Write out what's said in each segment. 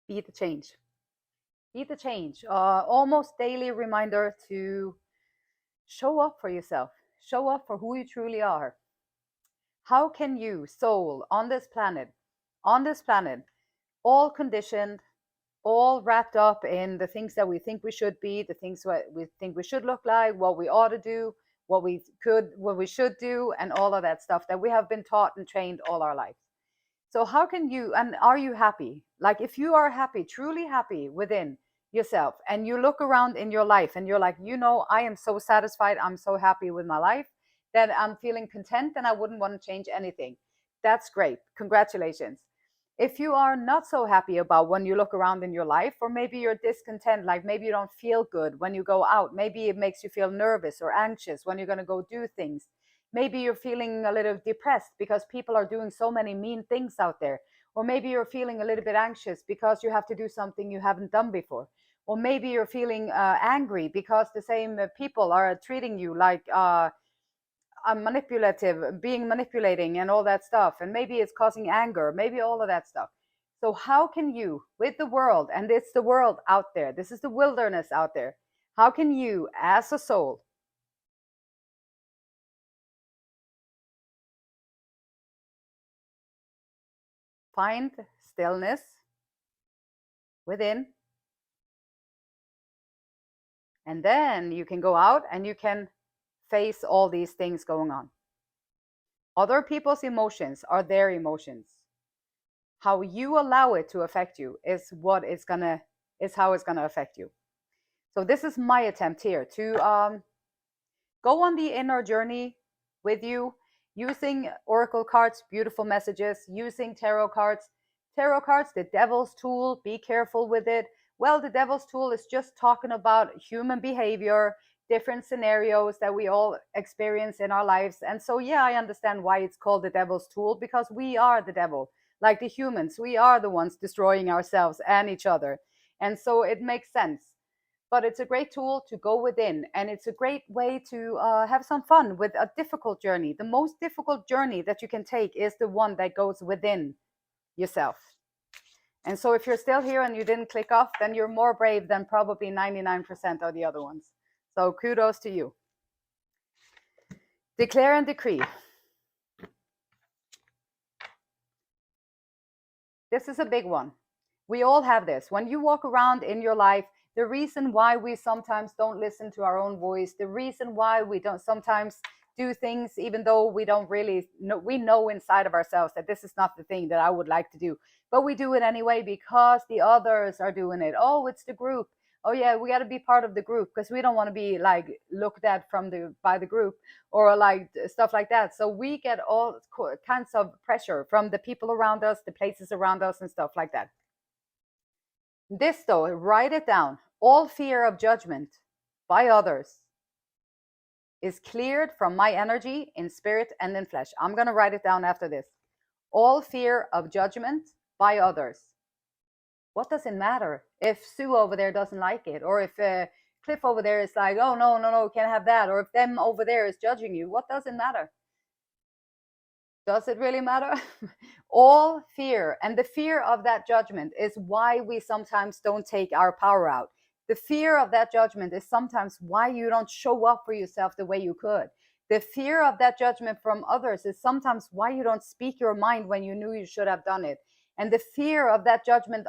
Be the change. Be the change. Almost daily reminder to show up for yourself. Show up for who you truly are. How can you, soul, on this planet, all conditioned, all wrapped up in the things that we think we should be, the things what we think we should look like, what we ought to do, what we should do, and all of that stuff that we have been taught and trained all our lives. So how can you, and are you happy? Like if you are happy, truly happy within yourself, and you look around in your life and you're like, I am so satisfied, I'm so happy with my life that I'm feeling content and I wouldn't want to change anything. That's great. Congratulations. If you are not so happy about when you look around in your life, or maybe you're discontent, like maybe you don't feel good when you go out, maybe it makes you feel nervous or anxious when you're going to go do things. Maybe you're feeling a little depressed because people are doing so many mean things out there. Or maybe you're feeling a little bit anxious because you have to do something you haven't done before. Or maybe you're feeling angry because the same people are treating you like manipulative, being manipulating and all that stuff. And maybe it's causing anger, maybe all of that stuff. So how can you, with the world, and it's the world out there, this is the wilderness out there, how can you as a soul find stillness within, and then you can go out and you can face all these things going on. Other people's emotions are their emotions. How you allow it to affect you is how it's gonna affect you. So this is my attempt here to go on the inner journey with you, using oracle cards, beautiful messages, using tarot cards. Tarot cards, the devil's tool, be careful with it. Well, the devil's tool is just talking about human behavior, different scenarios that we all experience in our lives. And so, yeah, I understand why it's called the devil's tool, because we are the devil. Like the humans, we are the ones destroying ourselves and each other. And so it makes sense. But it's a great tool to go within, and it's a great way to have some fun with a difficult journey. The most difficult journey that you can take is the one that goes within yourself. And so if you're still here and you didn't click off, then you're more brave than probably 99% of the other ones. So kudos to you. Declare and decree. This is a big one. We all have this. When you walk around in your life, the reason why we sometimes don't listen to our own voice, the reason why we don't sometimes do things even though we don't really know, we know inside of ourselves that this is not the thing that I would like to do, but we do it anyway because the others are doing it. Oh, it's the group. Oh yeah, we got to be part of the group because we don't want to be like looked at by the group or like stuff like that. So we get all kinds of pressure from the people around us, the places around us, and stuff like that. This though, write it down. All fear of judgment by others is cleared from my energy in spirit and in flesh. I'm going to write it down after this. All fear of judgment by others. What does it matter if Sue over there doesn't like it, or if Cliff over there is like, oh no, can't have that, or if them over there is judging you? What does it matter? Does it really matter? All fear, and the fear of that judgment is why we sometimes don't take our power out. The fear of that judgment is sometimes why you don't show up for yourself the way you could. The fear of that judgment from others is sometimes why you don't speak your mind when you knew you should have done it. And the fear of that judgment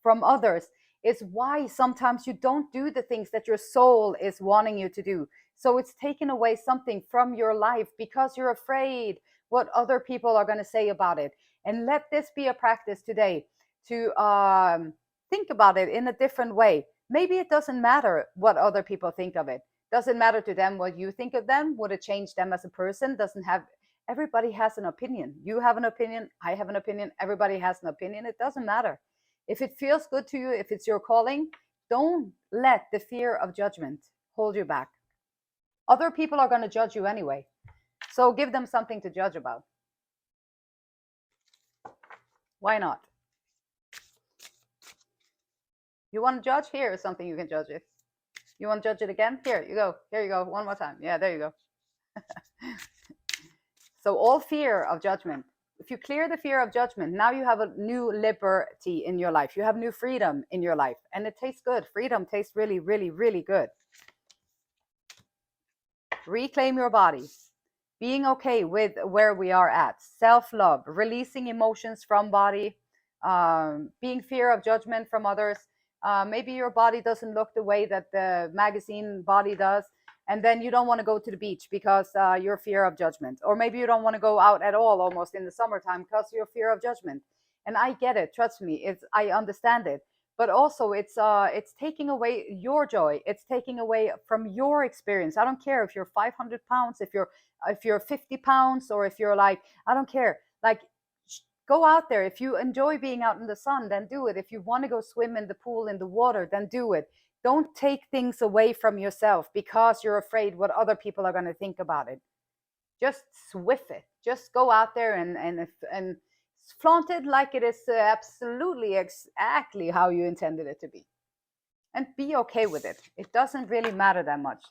from others is why sometimes you don't do the things that your soul is wanting you to do. So it's taken away something from your life because you're afraid what other people are going to say about it. And let this be a practice today to think about it in a different way. Maybe it doesn't matter what other people think of it. Doesn't matter to them what you think of them. Would it change them as a person? Everybody has an opinion. You have an opinion. I have an opinion. Everybody has an opinion. It doesn't matter. If it feels good to you, if it's your calling, don't let the fear of judgment hold you back. Other people are going to judge you anyway. So give them something to judge about. Why not? You want to judge? Here is something you can judge it. You want to judge it again? Here you go. Here you go. One more time. Yeah, there you go. So all fear of judgment if you clear the fear of judgment, now you have a new liberty in your life. You have new freedom in your life, and it tastes good. Freedom tastes really, really, really good. Reclaim your body. Being okay with where we are at. Self-love, releasing emotions from body, being fear of judgment from others. Maybe your body doesn't look the way that the magazine body does, and then you don't want to go to the beach because you're fear of judgment. Or maybe you don't want to go out at all almost in the summertime because you're fear of judgment. And I get it, trust me, I understand it. But also it's taking away your joy. It's taking away from your experience. I don't care if you're 500 pounds, if you're 50 pounds, or if you're like, I don't care. Like, go out there. If you enjoy being out in the sun, then do it. If you want to go swim in the pool, in the water, then do it. Don't take things away from yourself because you're afraid what other people are going to think about it. Just swift it. Just go out there and flaunt it like it is absolutely exactly how you intended it to be. And be okay with it. It doesn't really matter that much.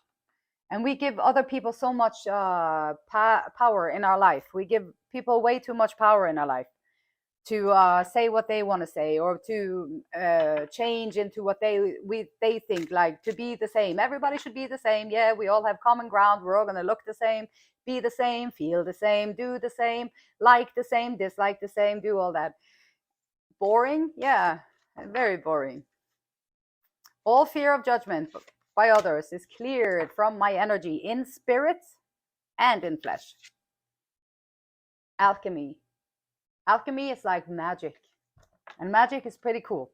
And we give other people so much power in our life. We give people way too much power in our life to say what they want to say, or to change into what they think, like to be the same. Everybody should be the same. Yeah, we all have common ground. We're all going to look the same, be the same, feel the same, do the same, like the same, dislike the same, do all that. Boring? Yeah, very boring. All fear of judgment by others is cleared from my energy in spirit and in flesh. Alchemy. Alchemy is like magic, and magic is pretty cool.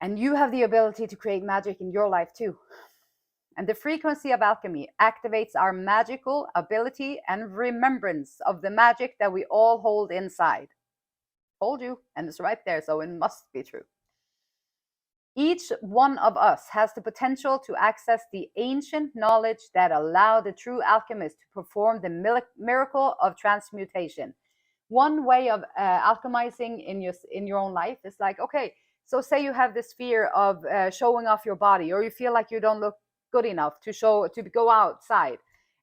And you have the ability to create magic in your life too. And the frequency of alchemy activates our magical ability and remembrance of the magic that we all hold inside. Told you, and it's right there, so it must be true. Each one of us has the potential to access the ancient knowledge that allowed the true alchemist to perform the miracle of transmutation. One way of alchemizing in your own life is like, okay, so say you have this fear of showing off your body, or you feel like you don't look good enough to go outside,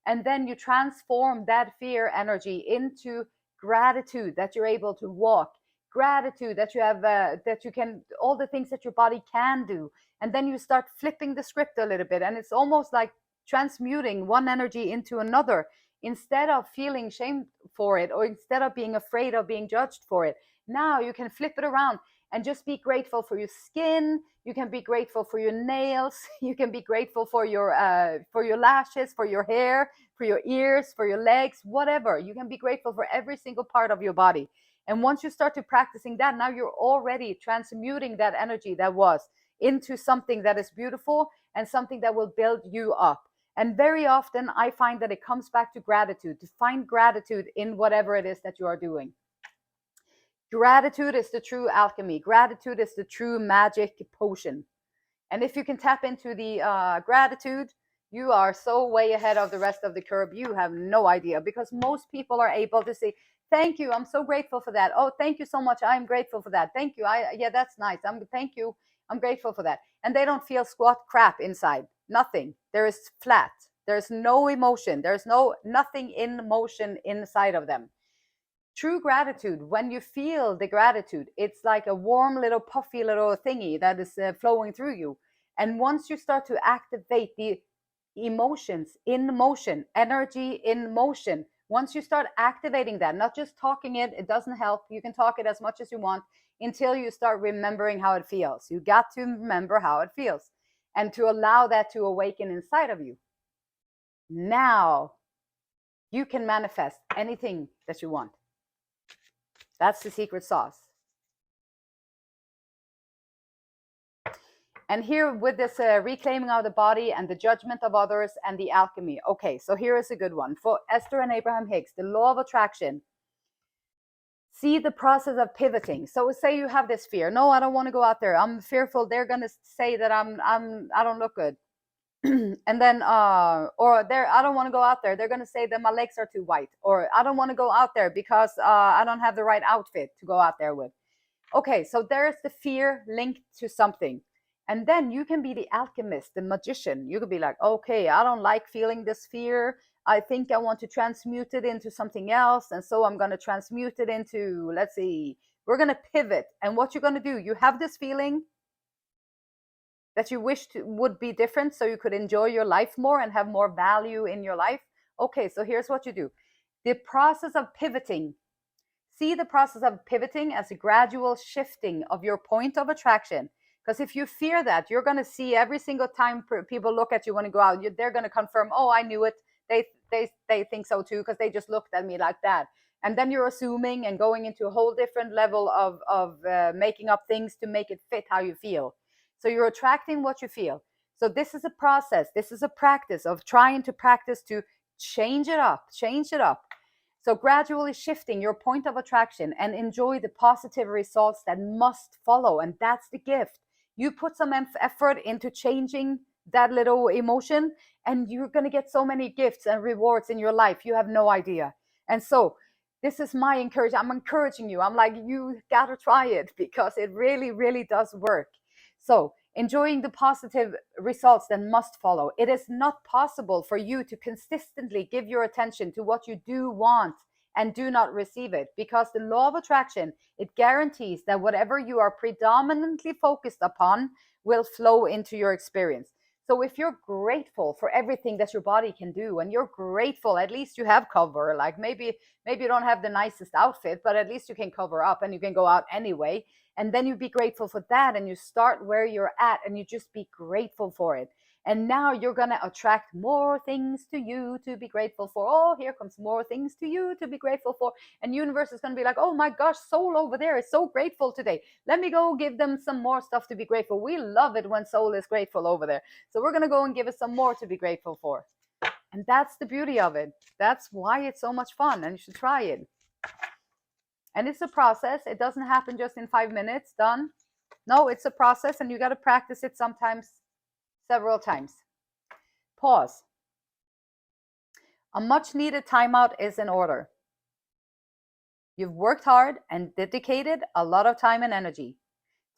and then you transform that fear energy into gratitude that you're able to walk, gratitude that you have, that you can, all the things that your body can do. And then you start flipping the script a little bit, and it's almost like transmuting one energy into another. Instead of feeling shame for it, or instead of being afraid of being judged for it, now you can flip it around and just be grateful for your skin. You can be grateful for your nails. You can be grateful for your lashes, for your hair, for your ears, for your legs, whatever. You can be grateful for every single part of your body. And once you start to practicing that, now you're already transmuting that energy that was into something that is beautiful and something that will build you up. And very often I find that it comes back to gratitude, to find gratitude in whatever it is that you are doing. Gratitude is the true alchemy. Gratitude is the true magic potion. And if you can tap into the gratitude, you are so way ahead of the rest of the curve. You have no idea, because most people are able to say, thank you, I'm so grateful for that. Oh, thank you so much, I'm grateful for that. Thank you. Yeah, that's nice. Thank you, I'm grateful for that. And they don't feel squat crap inside. Nothing. There is flat. There's no emotion. There's nothing in motion inside of them. True gratitude, when you feel the gratitude, it's like a warm little puffy little thingy that is flowing through you. And once you start to activate the emotions in motion, energy in motion, once you start activating that, not just talking it, it doesn't help. You can talk it as much as you want until you start remembering how it feels. You got to remember how it feels and to allow that to awaken inside of you. Now you can manifest anything that you want. That's the secret sauce. And here with this reclaiming of the body and the judgment of others and the alchemy. Okay, so here is a good one. For Esther and Abraham Hicks, the law of attraction. See the process of pivoting. So say you have this fear. No, I don't want to go out there. I'm fearful they're going to say that I don't look good. And then I don't want to go out there. They're going to say that my legs are too white, or I don't want to go out there because I don't have the right outfit to go out there with. Okay, so there's the fear linked to something. And then you can be the alchemist, the magician. You could be like, okay, I don't like feeling this fear. I think I want to transmute it into something else. And so I'm going to transmute it into, let's see, we're going to pivot. And what you're going to do, you have this feeling that you wish to, would be different so you could enjoy your life more and have more value in your life. Okay, so here's what you do. The process of pivoting, see the process of pivoting as a gradual shifting of your point of attraction. Because if you fear that, you're going to see every single time people look at you when you go out, they're going to confirm, oh, I knew it. They think so too, because they just looked at me like that. And then you're assuming and going into a whole different level of making up things to make it fit how you feel. So you're attracting what you feel. So this is a process. This is a practice of trying to practice to change it up, change it up. So gradually shifting your point of attraction and enjoy the positive results that must follow. And that's the gift. You put some effort into changing that little emotion, and you're going to get so many gifts and rewards in your life. You have no idea. And so this is my encouragement. I'm encouraging you. I'm like, you got to try it, because it really, really does work. So enjoying the positive results that must follow. It is not possible for you to consistently give your attention to what you do want and do not receive it, because the law of attraction, it guarantees that whatever you are predominantly focused upon will flow into your experience. So if you're grateful for everything that your body can do, and you're grateful, at least you have cover. Like maybe you don't have the nicest outfit, but at least you can cover up and you can go out anyway. And then you be grateful for that, and you start where you're at, and you just be grateful for it. And now you're going to attract more things to you to be grateful for. Oh, here comes more things to you to be grateful for. And universe is going to be like, oh my gosh, soul over there is so grateful today. Let me go give them some more stuff to be grateful. We love it when soul is grateful over there. So we're going to go and give it some more to be grateful for. And that's the beauty of it. That's why it's so much fun, and you should try it. And it's a process. It doesn't happen just in 5 minutes, done. No, it's a process, and you got to practice it sometimes several times. Pause. A much needed timeout is in order. You've worked hard and dedicated a lot of time and energy.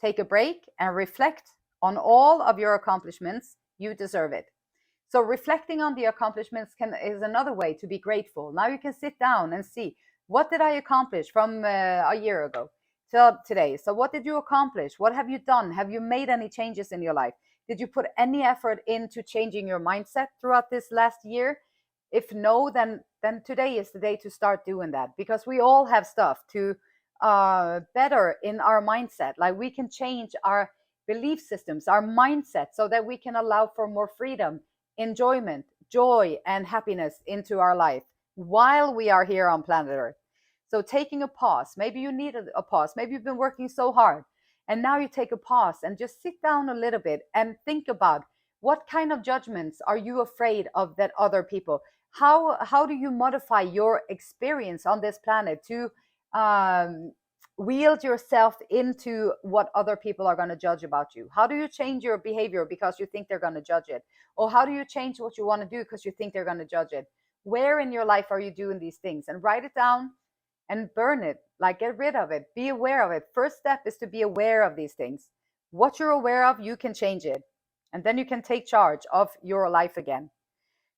Take a break and reflect on all of your accomplishments. You deserve it. So reflecting on the accomplishments is another way to be grateful. Now you can sit down and see, what did I accomplish from a year ago till today? So what did you accomplish? What have you done? Have you made any changes in your life? Did you put any effort into changing your mindset throughout this last year? If no, then today is the day to start doing that, because we all have stuff to better in our mindset. Like we can change our belief systems, our mindset, so that we can allow for more freedom, enjoyment, joy, and happiness into our life while we are here on planet Earth. So taking a pause, maybe you need a pause, maybe you've been working so hard, and now you take a pause and just sit down a little bit and think about, what kind of judgments are you afraid of that other people? How do you modify your experience on this planet to wield yourself into what other people are going to judge about you? How do you change your behavior because you think they're going to judge it? Or how do you change what you want to do because you think they're going to judge it? Where in your life are you doing these things? And write it down and burn it. Like, get rid of it. Be aware of it. First step is to be aware of these things. What you're aware of, you can change it. And then you can take charge of your life again.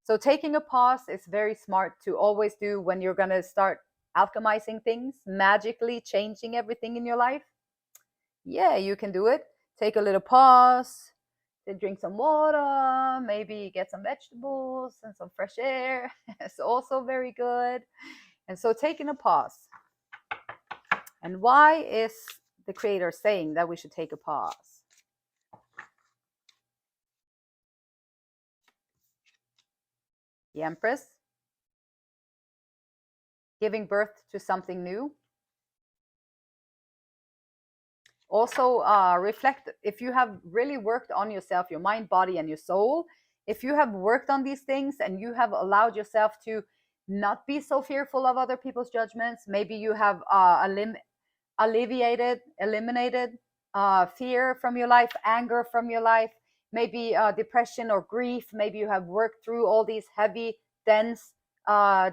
So taking a pause is very smart to always do when you're going to start alchemizing things, magically changing everything in your life. Yeah, you can do it. Take a little pause, then drink some water, maybe get some vegetables and some fresh air. It's also very good. And so taking a pause. And why is the creator saying that we should take a pause? The Empress, giving birth to something new. Also reflect, if you have really worked on yourself, your mind, body, and your soul, if you have worked on these things and you have allowed yourself to not be so fearful of other people's judgments, maybe you have eliminated fear from your life, anger from your life, maybe depression or grief. Maybe you have worked through all these heavy, dense,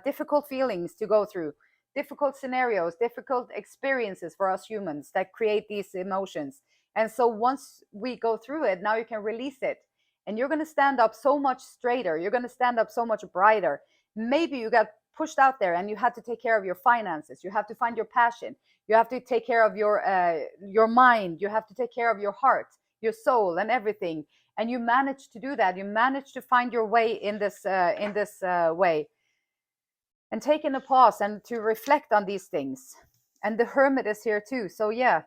difficult feelings to go through, difficult scenarios, difficult experiences for us humans that create these emotions. And so once we go through it, now you can release it, and you're going to stand up so much straighter. You're going to stand up so much brighter. Maybe you got pushed out there and you had to take care of your finances. You have to find your passion. You have to take care of your mind. You have to take care of your heart, your soul, and everything. And you managed to do that. You managed to find your way in this way, and taking a pause and to reflect on these things. And the hermit is here too. So yeah,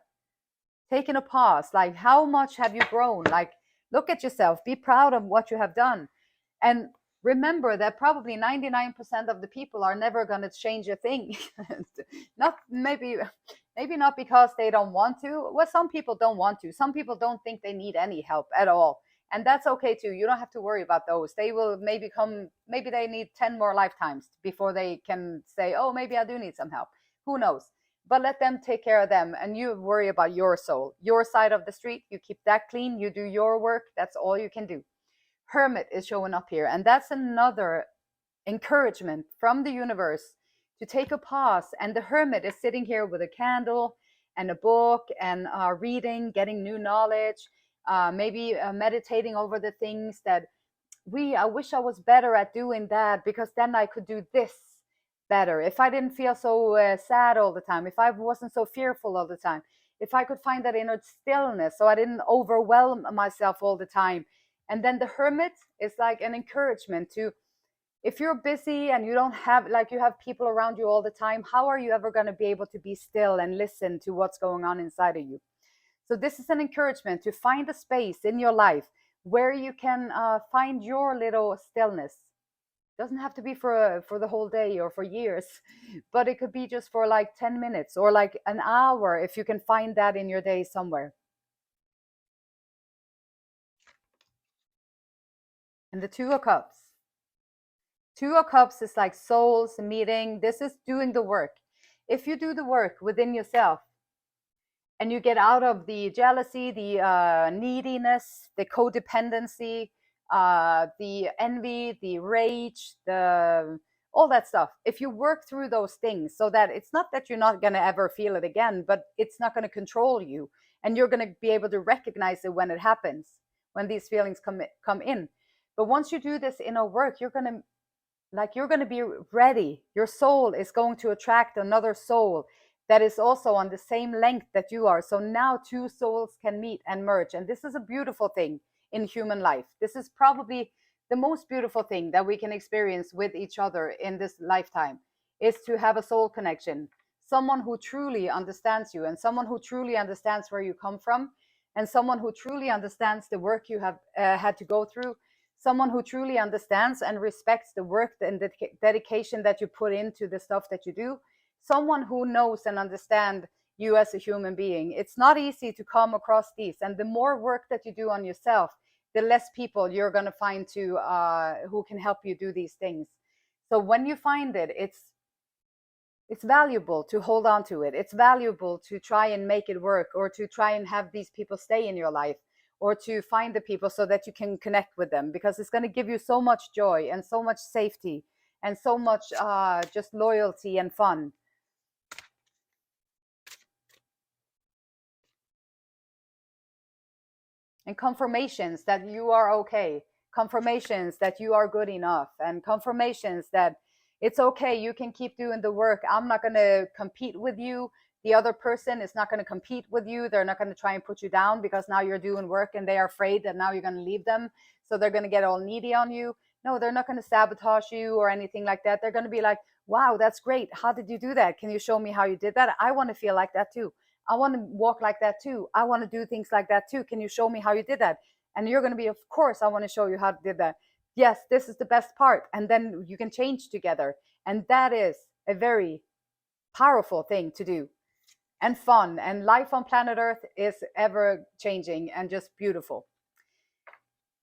taking a pause, like how much have you grown? Like look at yourself, be proud of what you have done, and remember that probably 99% of the people are never going to change a thing. Not maybe not because they don't want to. Well, some people don't want to, some people don't think they need any help at all, and that's okay too. You don't have to worry about those. They will maybe they need 10 more lifetimes before they can say, oh, maybe I do need some help. Who knows? But let them take care of them, and you worry about your soul, your side of the street. You keep that clean, you do your work. That's all you can do. Hermit is showing up here, and that's another encouragement from the universe to take a pause. And the hermit is sitting here with a candle and a book and reading, getting new knowledge, maybe meditating over the things that I wish I was better at doing that, because then I could do this better. If I didn't feel so sad all the time, if I wasn't so fearful all the time, if I could find that inner stillness so I didn't overwhelm myself all the time. And then the hermit is like an encouragement to, if you're busy and you don't have, like, you have people around you all the time, how are you ever going to be able to be still and listen to what's going on inside of you? So this is an encouragement to find a space in your life where you can find your little stillness. It doesn't have to be for the whole day or for years, but it could be just for like 10 minutes or like an hour, if you can find that in your day somewhere. And the Two of Cups. Two of Cups is like souls meeting. This is doing the work. If you do the work within yourself and you get out of the jealousy, the neediness, the codependency, the envy, the rage, the all that stuff. If you work through those things so that it's not that you're not going to ever feel it again, but it's not going to control you, and you're going to be able to recognize it when it happens, when these feelings come in. But once you do this inner work, you're going to be ready. Your soul is going to attract another soul that is also on the same length that you are. So now two souls can meet and merge. And this is a beautiful thing in human life. This is probably the most beautiful thing that we can experience with each other in this lifetime, is to have a soul connection. Someone who truly understands you, and someone who truly understands where you come from, and someone who truly understands the work you have had to go through, someone who truly understands and respects the work and the dedication that you put into the stuff that you do, someone who knows and understands you as a human being. It's not easy to come across these, and the more work that you do on yourself, the less people you're going to find to who can help you do these things. So when you find it, it's valuable to hold on to it. It's valuable to try and make it work, or to try and have these people stay in your life, or to find the people so that you can connect with them, because it's going to give you so much joy and so much safety and so much just loyalty and fun. And confirmations that you are okay, confirmations that you are good enough, and confirmations that it's okay, you can keep doing the work. I'm not going to compete with you. The other person is not going to compete with you. They're not going to try and put you down because now you're doing work and they are afraid that now you're going to leave them. So they're going to get all needy on you. No, they're not going to sabotage you or anything like that. They're going to be like, wow, that's great. How did you do that? Can you show me how you did that? I want to feel like that too. I want to walk like that too. I want to do things like that too. Can you show me how you did that? And you're going to be, of course, I want to show you how to do that. Yes, this is the best part. And then you can change together. And that is a very powerful thing to do, and fun. And life on planet Earth is ever changing and just beautiful.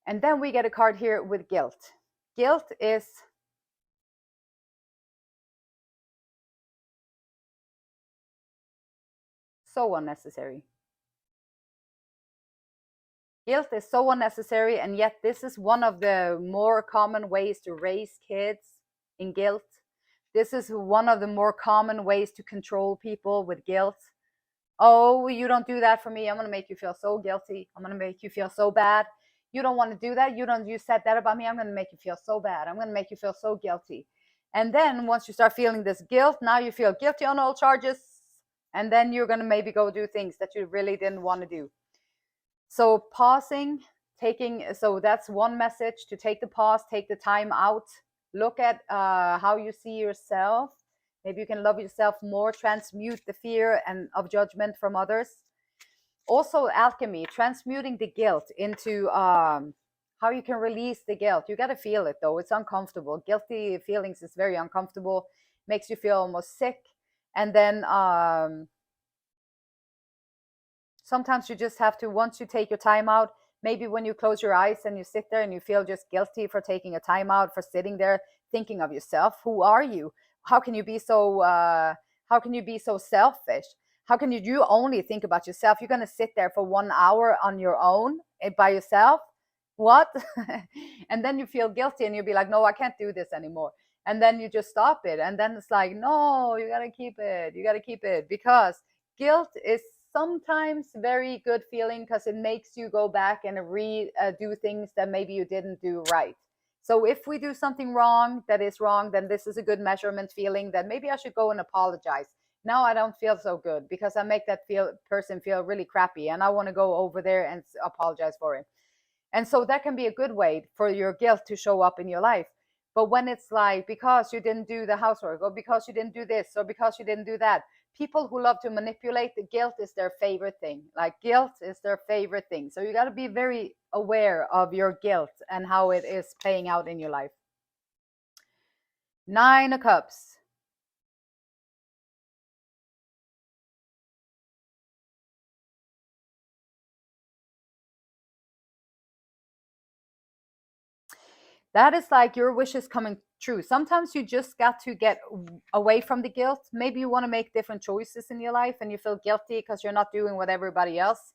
And then we get a card here with guilt. Guilt is so unnecessary. Guilt is so unnecessary, and yet this is one of the more common ways to raise kids in guilt. This is one of the more common ways to control people with guilt. Oh, you don't do that for me, I'm going to make you feel so guilty. I'm going to make you feel so bad. You don't want to do that. You said that about me. I'm going to make you feel so bad. I'm going to make you feel so guilty. And then once you start feeling this guilt, now you feel guilty on all charges, and then you're going to maybe go do things that you really didn't want to do. So pausing, so that's one message, to take the pause, take the time out, look at how you see yourself. Maybe you can love yourself more, transmute the fear and of judgment from others. Also alchemy, transmuting the guilt into how you can release the guilt. You got to feel it though, it's uncomfortable. Guilty feelings is very uncomfortable, makes you feel almost sick. And then sometimes you just have to, once you take your time out, maybe when you close your eyes and you sit there and you feel just guilty for taking a time out, for sitting there thinking of yourself. Who are you? How can you be so selfish? How can you only think about yourself? You're going to sit there for 1 hour on your own by yourself? What? And then you feel guilty and you'll be like, no, I can't do this anymore. And then you just stop it. And then it's like, no, you got to keep it. You got to keep it, because guilt is sometimes very good feeling, because it makes you go back and do things that maybe you didn't do right. So if we do something wrong that is wrong, then this is a good measurement feeling that maybe I should go and apologize. Now I don't feel so good because I make that person feel really crappy, and I want to go over there and apologize for it. And so that can be a good way for your guilt to show up in your life. But when it's like, because you didn't do the housework, or because you didn't do this, or because you didn't do that, people who love to manipulate, the guilt is their favorite thing. Like, guilt is their favorite thing. So you got to be very aware of your guilt and how it is playing out in your life. 9 of Cups. That is like your wishes coming true. Sometimes you just got to get away from the guilt. Maybe you want to make different choices in your life and you feel guilty because you're not doing what everybody else.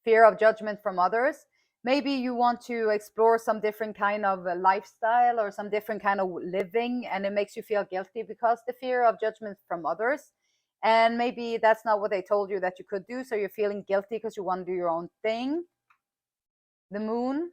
Fear of judgment from others. Maybe you want to explore some different kind of lifestyle or some different kind of living, and it makes you feel guilty because the fear of judgment from others. And maybe that's not what they told you that you could do, so you're feeling guilty because you want to do your own thing. The Moon.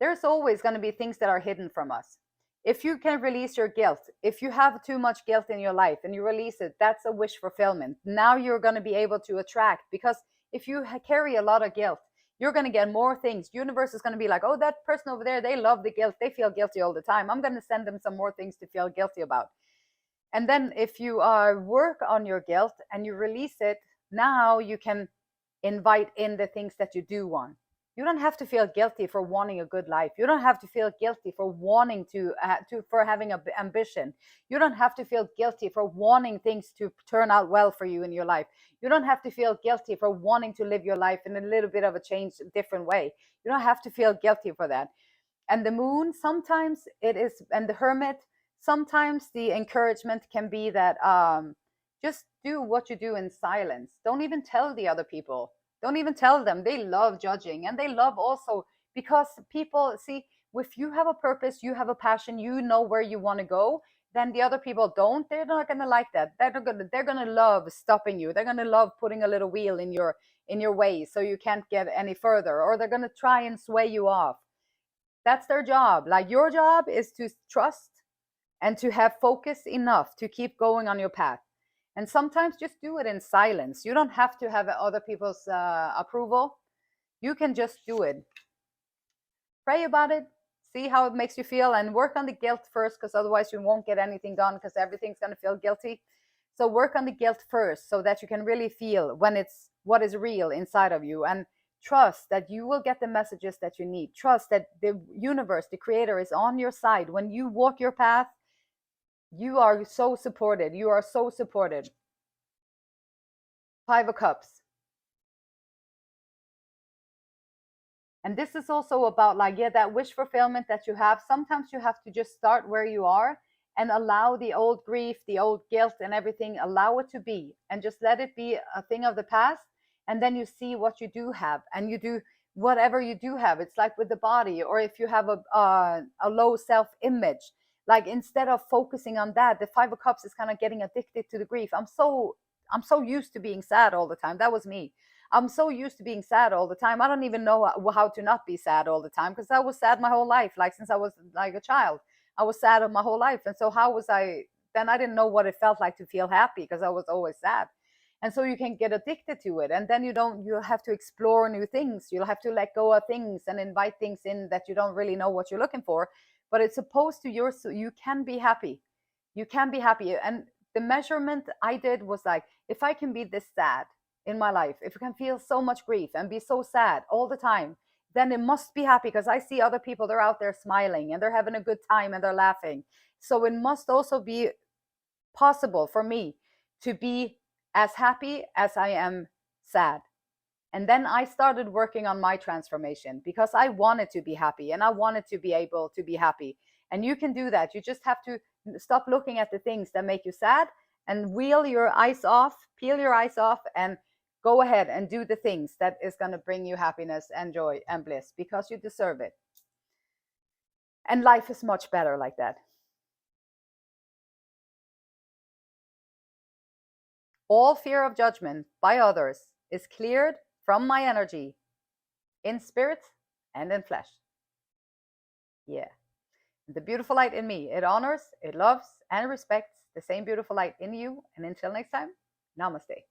There's always going to be things that are hidden from us. If you can release your guilt, if you have too much guilt in your life and you release it, that's a wish fulfillment. Now you're going to be able to attract, because if you carry a lot of guilt, you're going to get more things. Universe is going to be like, oh, that person over there, they love the guilt. They feel guilty all the time. I'm going to send them some more things to feel guilty about. And then if you work on your guilt and you release it, now you can invite in the things that you do want. You don't have to feel guilty for wanting a good life. You don't have to feel guilty for wanting for having an ambition. You don't have to feel guilty for wanting things to turn out well for you in your life. You don't have to feel guilty for wanting to live your life in a little bit of a change, different way. You don't have to feel guilty for that. And the Moon, sometimes it is, and the Hermit, sometimes the encouragement can be that just do what you do in silence. Don't even tell the other people. Don't even tell them. They love judging, and they love also, because people see, if you have a purpose, you have a passion, you know where you want to go, then the other people don't. They're not going to like that. They're going to love stopping you. They're going to love putting a little wheel in your way so you can't get any further, or they're going to try and sway you off. That's their job. Like, your job is to trust and to have focus enough to keep going on your path. And sometimes just do it in silence. You don't have to have other people's approval. You can just do it. Pray about it. See how it makes you feel, and work on the guilt first, because otherwise you won't get anything done, because everything's going to feel guilty. So work on the guilt first so that you can really feel when it's what is real inside of you, and trust that you will get the messages that you need. Trust that the universe, the creator, is on your side. When you walk your path, you are so supported. You are so supported. 5 of Cups. And this is also about, like, yeah, that wish fulfillment that you have. Sometimes you have to just start where you are and allow the old grief, the old guilt and everything, allow it to be, and just let it be a thing of the past. And then you see what you do have, and you do whatever you do have. It's like with the body, or if you have a low self-image, like, instead of focusing on that, the 5 of Cups is kind of getting addicted to the grief. I'm so used to being sad all the time. That was me. I'm so used to being sad all the time. I don't even know how to not be sad all the time, because I was sad my whole life. Like since I was like a child, I was sad my whole life. And so how was I then? I didn't know what it felt like to feel happy, because I was always sad. And so you can get addicted to it, and then you have to explore new things. You'll have to let go of things and invite things in that you don't really know what you're looking for. But it's supposed to your, so you can be happy. You can be happy. And the measurement I did was like, if I can be this sad in my life, if I can feel so much grief and be so sad all the time, then it must be happy, because I see other people, they're out there smiling and they're having a good time and they're laughing. So it must also be possible for me to be as happy as I am sad. And then I started working on my transformation, because I wanted to be happy and I wanted to be able to be happy. And you can do that. You just have to stop looking at the things that make you sad and peel your eyes off, and go ahead and do the things that is going to bring you happiness and joy and bliss, because you deserve it. And life is much better like that. All fear of judgment by others is cleared from my energy in spirit and in flesh. Yeah. The beautiful light in me, it honors, it loves, and respects the same beautiful light in you. And until next time, namaste.